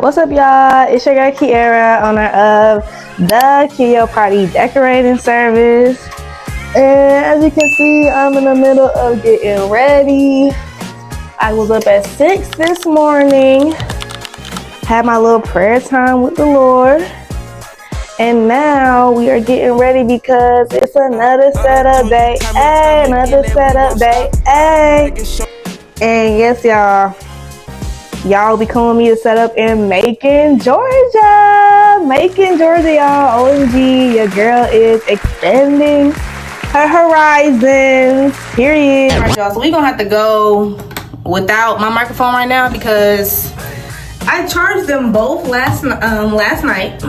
What's up, y'all? It's your girl Kiara, owner of the Kio Party Decorating Service. And as you can see, I'm in the middle of getting ready. I was up at 6 this morning, had my little prayer time with the Lord. And now we are getting ready because it's another setup day. Hey, another setup day. Hey. And yes, y'all be calling me to set up in Macon, Georgia. Macon, Georgia, y'all. OMG, your girl is expanding her horizons. Period. All right, y'all. So we're gonna have to go without my microphone right now because I charged them both last night,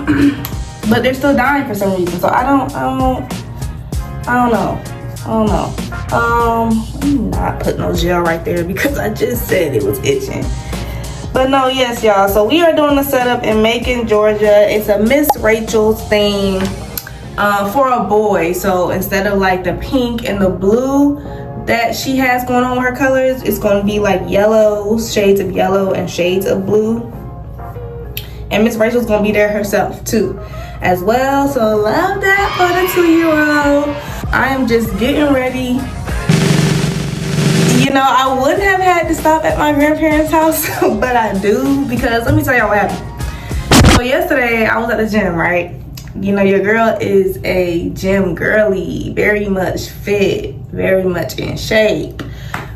but they're still dying for some reason. So I don't know. Let me not put no gel right there because I just said it was itching. But no, yes, y'all. So we are doing a setup in Macon, Georgia. It's a Miss Rachel's theme for a boy. So instead of like the pink and the blue that she has going on with her colors, it's going to be like yellow, shades of yellow and shades of blue. And Miss Rachel's going to be there herself too as well. So love that for the 2-year-old. I am just getting ready. You know, I wouldn't have had to stop at my grandparents' house, but I do because let me tell y'all what happened. So yesterday I was at the gym, right? You know, your girl is a gym girly, very much fit, very much in shape,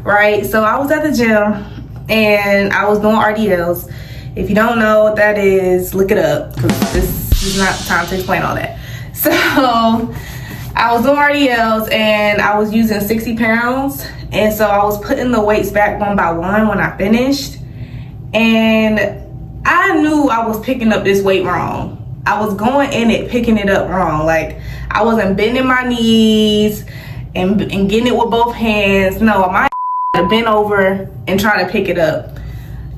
right? So I was at the gym and I was doing RDLs. If you don't know what that is, look it up because this is not the time to explain all that. So I was doing RDLs and I was using 60 pounds. And so I was putting the weights back one by one when I finished. And I knew I was picking up this weight wrong. I was going in it, picking it up wrong. Like I wasn't bending my knees and getting it with both hands. No, I might have bent over and try to pick it up.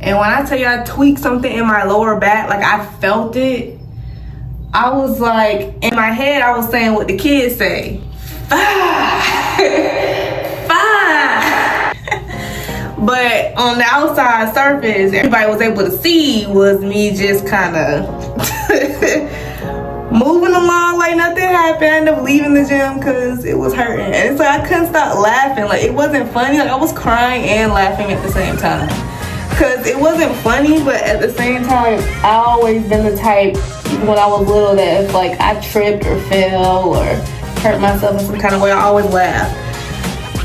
And when I tell you I tweaked something in my lower back, like I felt it. I was like, in my head, I was saying what the kids say. But on the outside surface, everybody was able to see was me just kind of moving along like nothing happened. I ended up leaving the gym because it was hurting. And so I couldn't stop laughing. Like it wasn't funny. Like I was crying and laughing at the same time. Because it wasn't funny, but at the same time, I always been the type when I was little that if like I tripped or fell or hurt myself in some kind of way, I always laugh.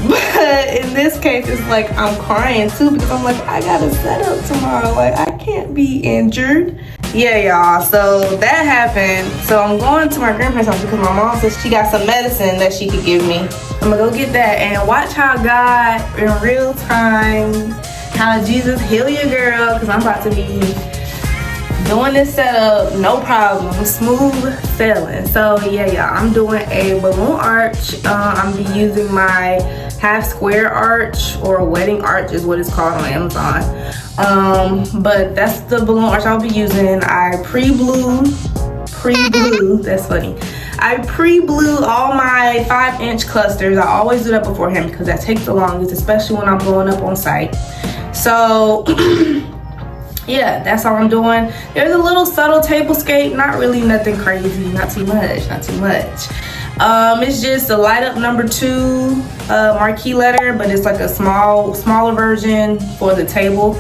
But in this case, it's like I'm crying too because I'm like, I gotta set up tomorrow. Like I can't be injured. Yeah, y'all. So that happened. So I'm going to my grandparents' house because my mom says she got some medicine that she could give me. I'm gonna go get that and watch how God in real time, how Jesus heal your girl because I'm about to be doing this setup, no problem, smooth sailing. So yeah, y'all, I'm doing a balloon arch. I'm be using my half square arch or wedding arch is what it's called on Amazon. But that's the balloon arch I'll be using. I pre-blew, that's funny. I pre-blew all my 5-inch clusters. I always do that beforehand because that takes the longest, especially when I'm blowing up on site. So yeah, that's all I'm doing. There's a little subtle tablescape, not really nothing crazy, not too much. It's just a light up number 2 marquee letter, but it's like a smaller version for the table,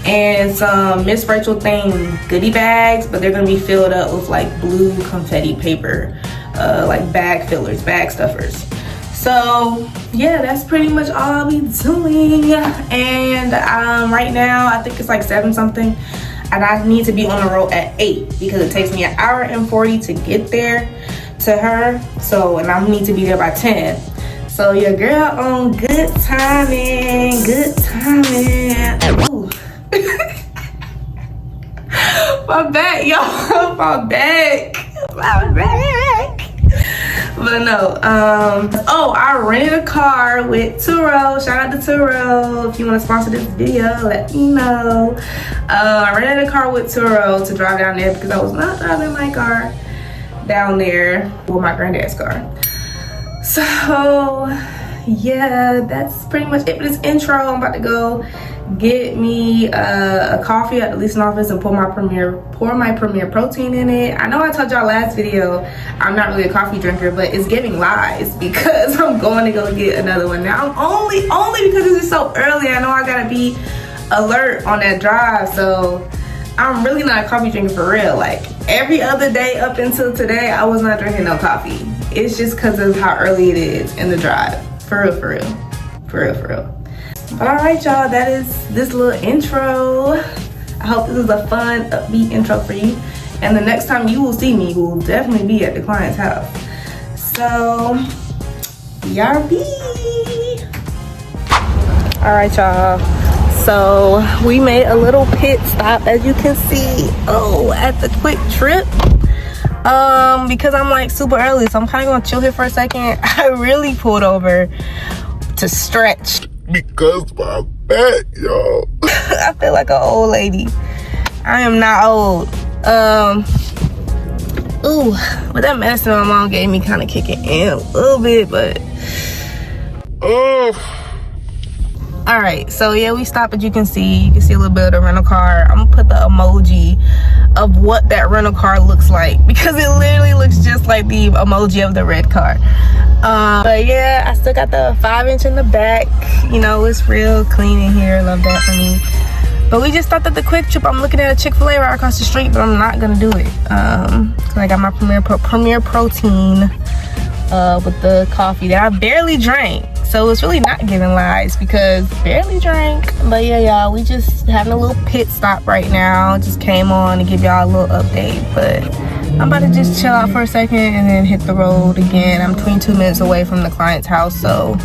and some Miss Rachel themed goodie bags, but they're gonna be filled up with like blue confetti paper, like bag fillers, bag stuffers. So yeah, that's pretty much all I'll be doing. And right now I think it's like 7 something and I need to be on the road at 8 because it takes me 1 hour and 40 to get there to her. So, and I need to be there by 10. So your girl on good timing. Ooh. My back, y'all, my back. But no, oh, I rented a car with Turo. Shout out to Turo. If you want to sponsor this video, let me know. I rented a car with Turo to drive down there because I was not driving my car down there with my granddad's car. So yeah, that's pretty much it for this intro. I'm about to go get me a coffee at the leasing office and pour my Premier Protein in it. I know I told y'all last video I'm not really a coffee drinker, but it's giving lies because I'm going to go get another one now. Only because it's so early. I know I gotta be alert on that drive, so I'm really not a coffee drinker for real. Like every other day up until today, I was not drinking no coffee. It's just because of how early it is in the drive. For real. But all right, y'all, that is this little intro. I hope this is a fun, upbeat intro for you. And the next time you will see me will definitely be at the client's house. So, BRB. All right, y'all. So we made a little pit stop, as you can see, at the Quick Trip. Because I'm like super early, so I'm kind of gonna chill here for a second. I really pulled over to stretch because my back, y'all. I feel like an old lady. I am not old. But that medicine my mom gave me kind of kicking in a little bit, but all right, so yeah, we stopped. As you can see a little bit of the rental car. I'm gonna put the emoji of what that rental car looks like because it literally looks just like the emoji of the red car. But yeah, I still got the 5-inch in the back. You know, it's real clean in here. Love that for me. But we just stopped at the Quick Trip. I'm looking at a Chick-fil-A right across the street, but I'm not gonna do it. Cause I got my Premier Protein with the coffee that I barely drank. So it's really not giving lies because barely drank. But yeah, y'all, we just having a little pit stop right now. Just came on to give y'all a little update. But I'm about to just chill out for a second and then hit the road again. I'm 22 minutes away from the client's house, so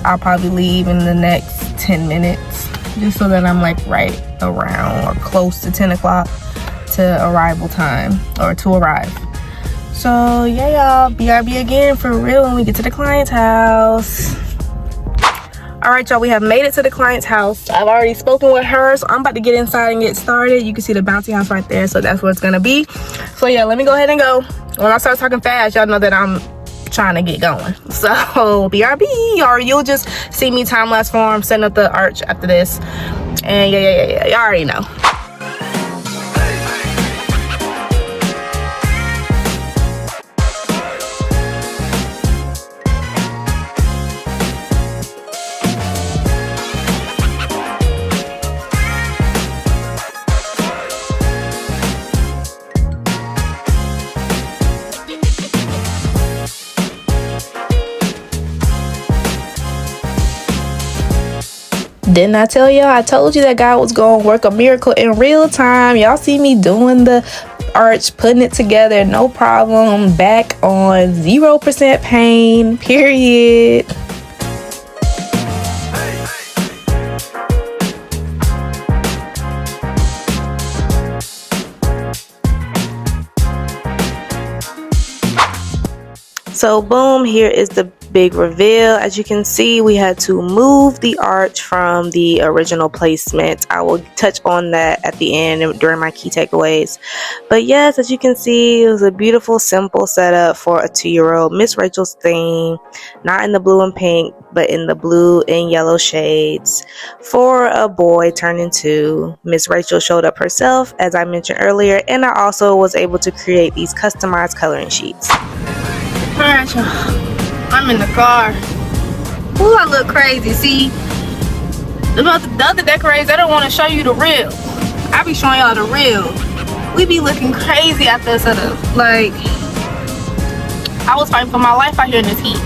I'll probably leave in the next 10 minutes. Just so that I'm like right around or close to 10 o'clock to arrival time or to arrive. So yeah, y'all, BRB again for real when we get to the client's house. All right, y'all, we have made it to the client's house. I've already spoken with her, so I'm about to get inside and get started. You can see the bouncy house right there, so that's where it's gonna be. So yeah, let me go ahead and go. When I start talking fast, y'all know that I'm trying to get going. So BRB, or you'll just see me time-lapse form, setting up the arch after this. And yeah, y'all already know. Didn't I tell y'all? I told you that God was going to work a miracle in real time. Y'all see me doing the arch, putting it together, no problem. Back on 0% pain, period. So boom, here is the big reveal. As you can see, we had to move the arch from the original placement. I will touch on that at the end during my key takeaways. But yes, as you can see, it was a beautiful, simple setup for a 2-year-old. Miss Rachel's theme, not in the blue and pink, but in the blue and yellow shades. For a boy turning 2, Miss Rachel showed up herself, as I mentioned earlier, and I also was able to create these customized coloring sheets. Alright, y'all, I'm in the car. Ooh, I look crazy. See, the other decorators, they don't want to show you the real. I be showing y'all the real. We be looking crazy at this setup. Like, I was fighting for my life out here in this heat.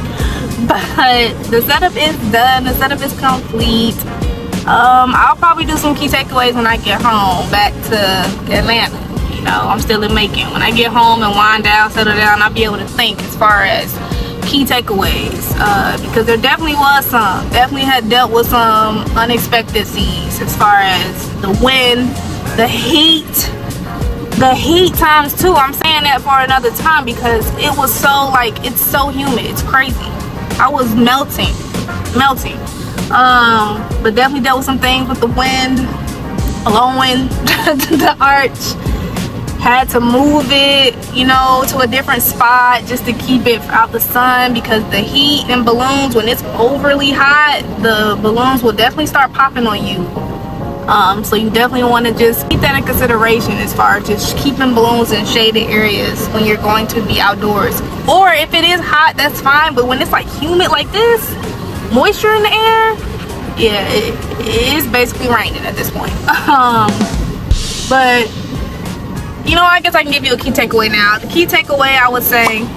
But the setup is done. The setup is complete. I'll probably do some key takeaways when I get home back to Atlanta. You know, I'm still in Macon. When I get home and wind down, settle down, I'll be able to think as far as key takeaways, because there definitely was some. Definitely had dealt with some unexpected seas as far as the wind, the heat times 2. I'm saying that for another time because it was so, like, it's so humid. It's crazy. I was melting. But definitely dealt with some things with the wind, blowing the arch. Had to move it, you know, to a different spot just to keep it out the sun, because the heat and balloons, when it's overly hot, the balloons will definitely start popping on you So you definitely want to just keep that in consideration as far as just keeping balloons in shaded areas when you're going to be outdoors. Or if it is hot, that's fine, but when it's like humid like this, moisture in the air, yeah, it is basically raining at this point. But you know, I guess I can give you a key takeaway now. The key takeaway I would say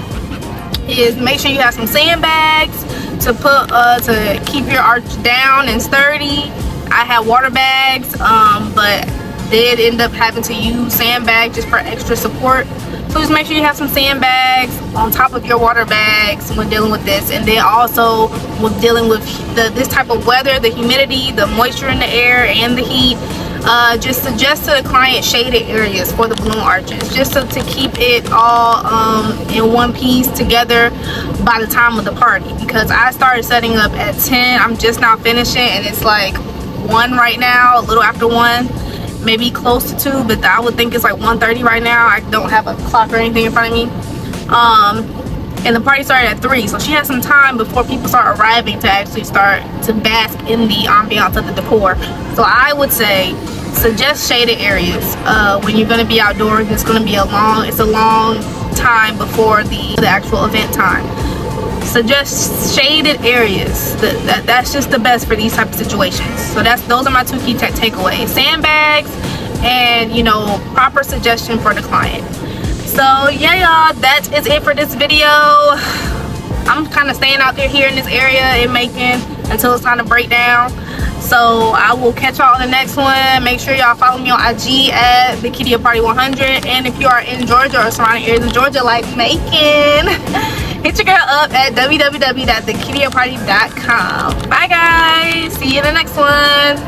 is make sure you have some sandbags to put to keep your arch down and sturdy. I had water bags, but did end up having to use sandbags just for extra support. So just make sure you have some sandbags on top of your water bags when dealing with this. And then also with dealing with this type of weather, the humidity, the moisture in the air, and the heat, just suggest to the client shaded areas for the balloon arches, just to keep it all in one piece together by the time of the party. Because I started setting up at 10, I'm just now finishing, and it's like 1 right now, a little after 1, maybe close to 2, but I would think it's like 1:30 right now. I don't have a clock or anything in front of me. And the party started at 3, so she has some time before people start arriving to actually start to bask in the ambiance of the decor. So I would say suggest shaded areas when you're going to be outdoors. It's going to be a long time before the actual event time. Suggest shaded areas. That's just the best for these type of situations. So those are my 2 key takeaways: sandbags and, you know, proper suggestion for the client. So yeah, y'all, that is it for this video. I'm kind of staying out there here in this area in Macon until it's time to break down. So I will catch y'all on the next one. Make sure y'all follow me on IG at TheKidiaParty100. And if you are in Georgia or surrounding areas of Georgia like Macon, hit your girl up at www.thekidiaparty.com. Bye guys, see you in the next one.